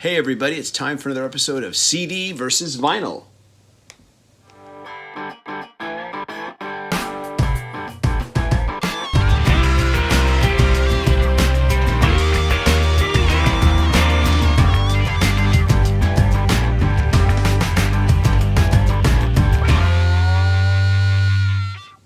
Hey everybody, it's time for another episode of CD versus Vinyl.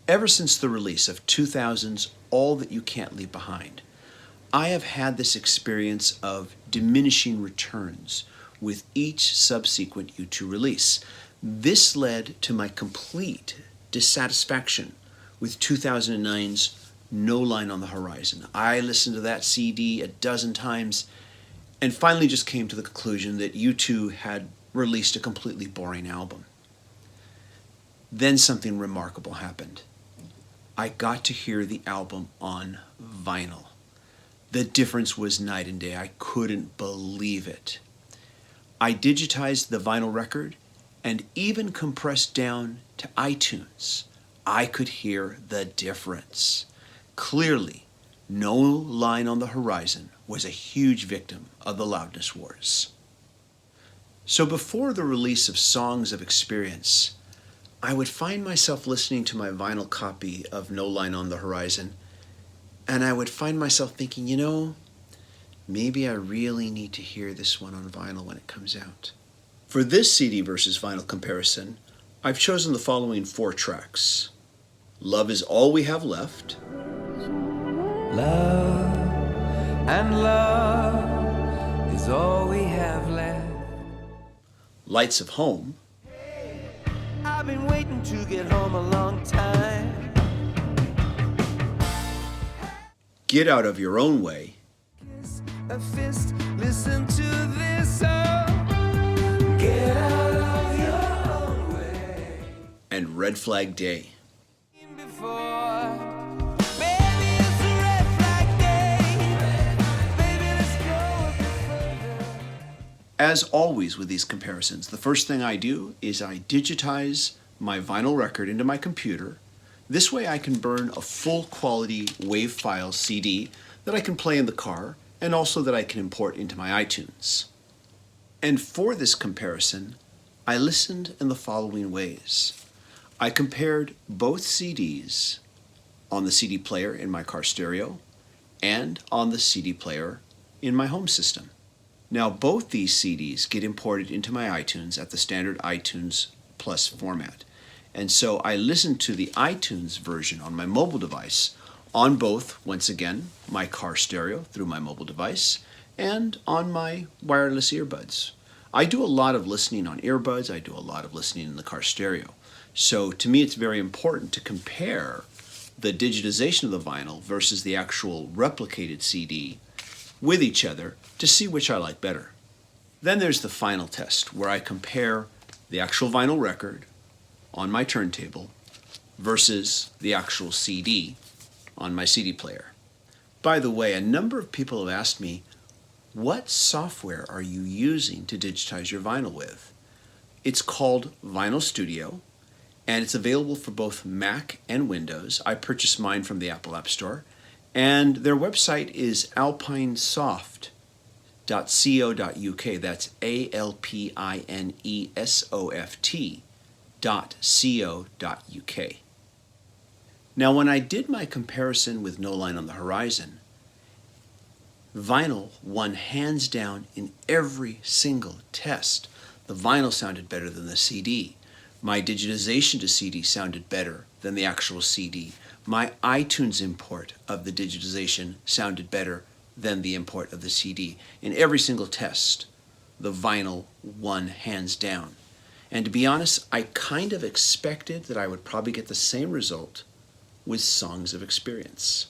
Ever since the release of 2000's All That You Can't Leave Behind, I have had this experience of diminishing returns with each subsequent U2 release. This led to my complete dissatisfaction with 2009's No Line on the Horizon. I listened to that CD a dozen times and finally just came to the conclusion that U2 had released a completely boring album. Then something remarkable happened. I got to hear the album on vinyl. The difference was night and day. I couldn't believe it. I digitized the vinyl record and even compressed down to iTunes. I could hear the difference. Clearly, No Line on the Horizon was a huge victim of the loudness wars. So before the release of Songs of Experience, I would find myself listening to my vinyl copy of No Line on the Horizon, and I would find myself thinking, maybe I really need to hear this one on vinyl when it comes out. For this CD versus vinyl comparison, I've chosen the following 4 tracks. Love Is All We Have Left. Love and love is all we have left. Lights of Home. I've been waiting to get home a long time. Get Out of Your Own Way. Kiss a fist, listen to this song. Get out of your own way. And Red Flag Day. Before. Baby, it's a red flag day. Baby, let's go a bit further. As always with these comparisons, the first thing I do is I digitize my vinyl record into my computer. This way I can burn a full quality WAV file CD that I can play in the car and also that I can import into my iTunes. And for this comparison, I listened in the following ways. I compared both CDs on the CD player in my car stereo and on the CD player in my home system. Now both these CDs get imported into my iTunes at the standard iTunes Plus format. And so I listened to the iTunes version on my mobile device on both, once again, my car stereo through my mobile device and on my wireless earbuds. I do a lot of listening on earbuds. I do a lot of listening in the car stereo. So to me, it's very important to compare the digitization of the vinyl versus the actual replicated CD with each other to see which I like better. Then there's the final test where I compare the actual vinyl record on my turntable versus the actual CD on my CD player. By the way, a number of people have asked me, what software are you using to digitize your vinyl with? It's called Vinyl Studio, and it's available for both Mac and Windows. I purchased mine from the Apple App Store, and their website is alpinesoft.co.uk. That's alpinesoft.co.uk. Now, when I did my comparison with No Line on the Horizon, vinyl won hands down in every single test. The vinyl sounded better than the CD. My digitization to CD sounded better than the actual CD. My iTunes import of the digitization sounded better than the import of the CD. In every single test, the vinyl won hands down. And to be honest, I kind of expected that I would probably get the same result with Songs of Experience.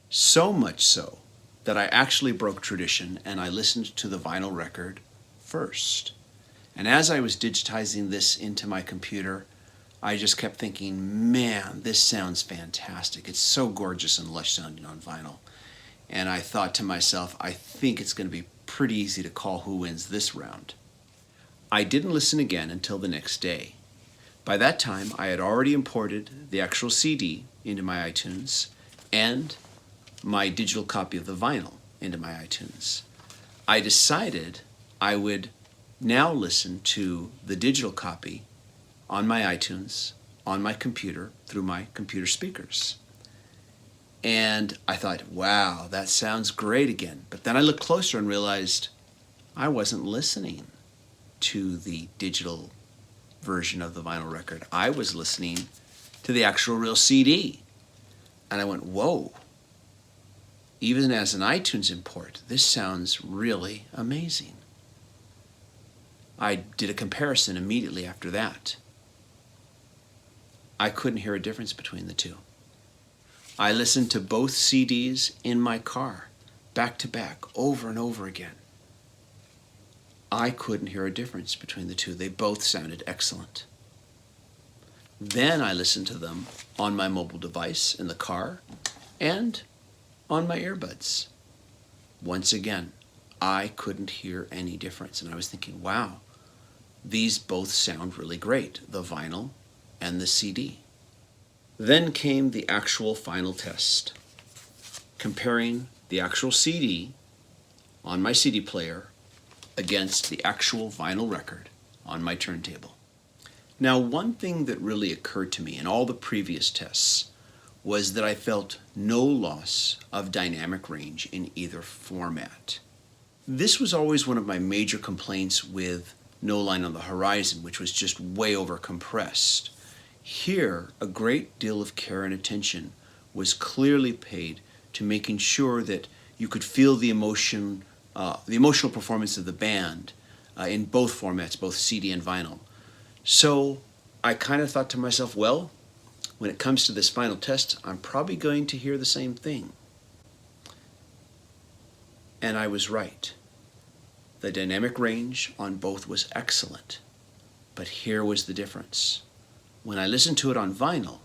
So much so that I actually broke tradition and I listened to the vinyl record first. And as I was digitizing this into my computer, I just kept thinking, man, this sounds fantastic. It's so gorgeous and lush sounding on vinyl. And I thought to myself, I think it's going to be pretty easy to call who wins this round. I didn't listen again until the next day. By that time, I had already imported the actual CD into my iTunes and my digital copy of the vinyl into my iTunes. I decided I would now listen to the digital copy on my iTunes, on my computer, through my computer speakers. And I thought, wow, that sounds great again. But then I looked closer and realized I wasn't listening to the digital version of the vinyl record. I was listening to the actual real CD. And I went, whoa, even as an iTunes import, this sounds really amazing. I did a comparison immediately after that. I couldn't hear a difference between the two. I listened to both CDs in my car, back to back, over and over again. I couldn't hear a difference between the two. They both sounded excellent. Then I listened to them on my mobile device in the car and on my earbuds. Once again, I couldn't hear any difference. And I was thinking, wow, these both sound really great, the vinyl and the CD. Then came the actual final test, comparing the actual CD on my CD player against the actual vinyl record on my turntable. Now, one thing that really occurred to me in all the previous tests was that I felt no loss of dynamic range in either format. This was always one of my major complaints with No Line on the Horizon, which was just way over compressed. Here, a great deal of care and attention was clearly paid to making sure that you could feel the emotional performance of the band in both formats, both CD and vinyl. So I kind of thought to myself, well, when it comes to this final test, I'm probably going to hear the same thing. And I was right. The dynamic range on both was excellent. But here was the difference. When I listened to it on vinyl,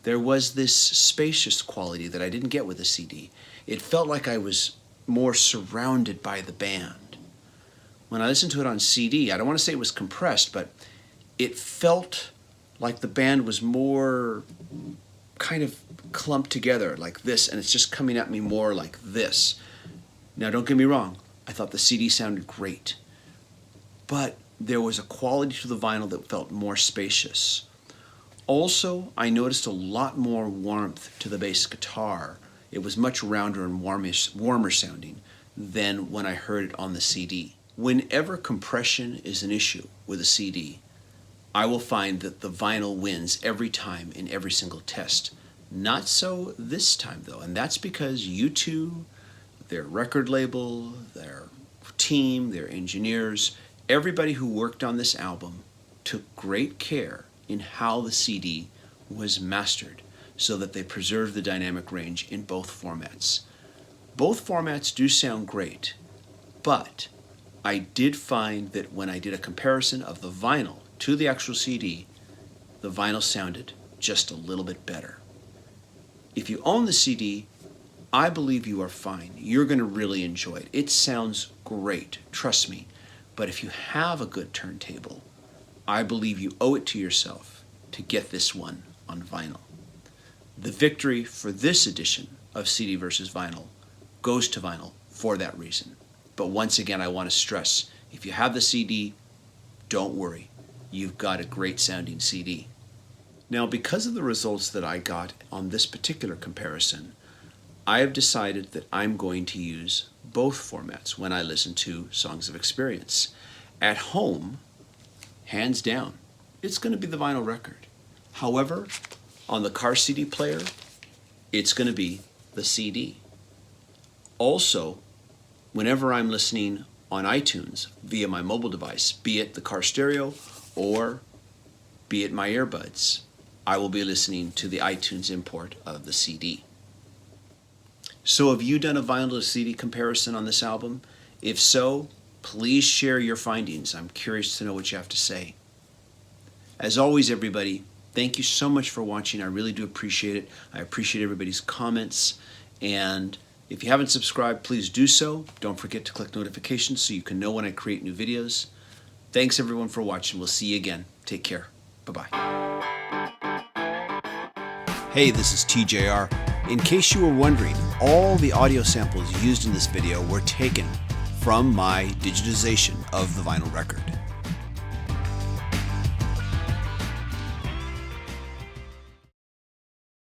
there was this spacious quality that I didn't get with the CD. It felt like I was more surrounded by the band. When I listened to it on CD, I don't want to say it was compressed, but it felt like the band was more kind of clumped together like this, and it's just coming at me more like this. Now, don't get me wrong. I thought the CD sounded great, but there was a quality to the vinyl that felt more spacious. Also, I noticed a lot more warmth to the bass guitar. It was much rounder and warmer sounding than when I heard it on the CD. Whenever compression is an issue with a CD, I will find that the vinyl wins every time in every single test. Not so this time, though, and that's because U2, their record label, their team, their engineers, everybody who worked on this album took great care in how the CD was mastered so that they preserved the dynamic range in both formats. Both formats do sound great, but I did find that when I did a comparison of the vinyl to the actual CD, the vinyl sounded just a little bit better. If you own the CD, I believe you are fine. You're going to really enjoy it. It sounds great, trust me. But if you have a good turntable, I believe you owe it to yourself to get this one on vinyl. The victory for this edition of CD versus vinyl goes to vinyl for that reason. But once again, I want to stress, if you have the CD, don't worry. You've got a great sounding CD. Now, because of the results that I got on this particular comparison, I have decided that I'm going to use both formats when I listen to Songs of Experience. At home, hands down, it's going to be the vinyl record. However, on the car CD player, it's going to be the CD. Also, whenever I'm listening on iTunes via my mobile device, be it the car stereo or be it my earbuds, I will be listening to the iTunes import of the CD. So have you done a vinyl to CD comparison on this album? If so, please share your findings. I'm curious to know what you have to say. As always, everybody, thank you so much for watching. I really do appreciate it. I appreciate everybody's comments. And if you haven't subscribed, please do so. Don't forget to click notifications so you can know when I create new videos. Thanks, everyone, for watching. We'll see you again. Take care. Bye-bye. Hey, this is TJR. In case you were wondering, all the audio samples used in this video were taken from my digitization of the vinyl record.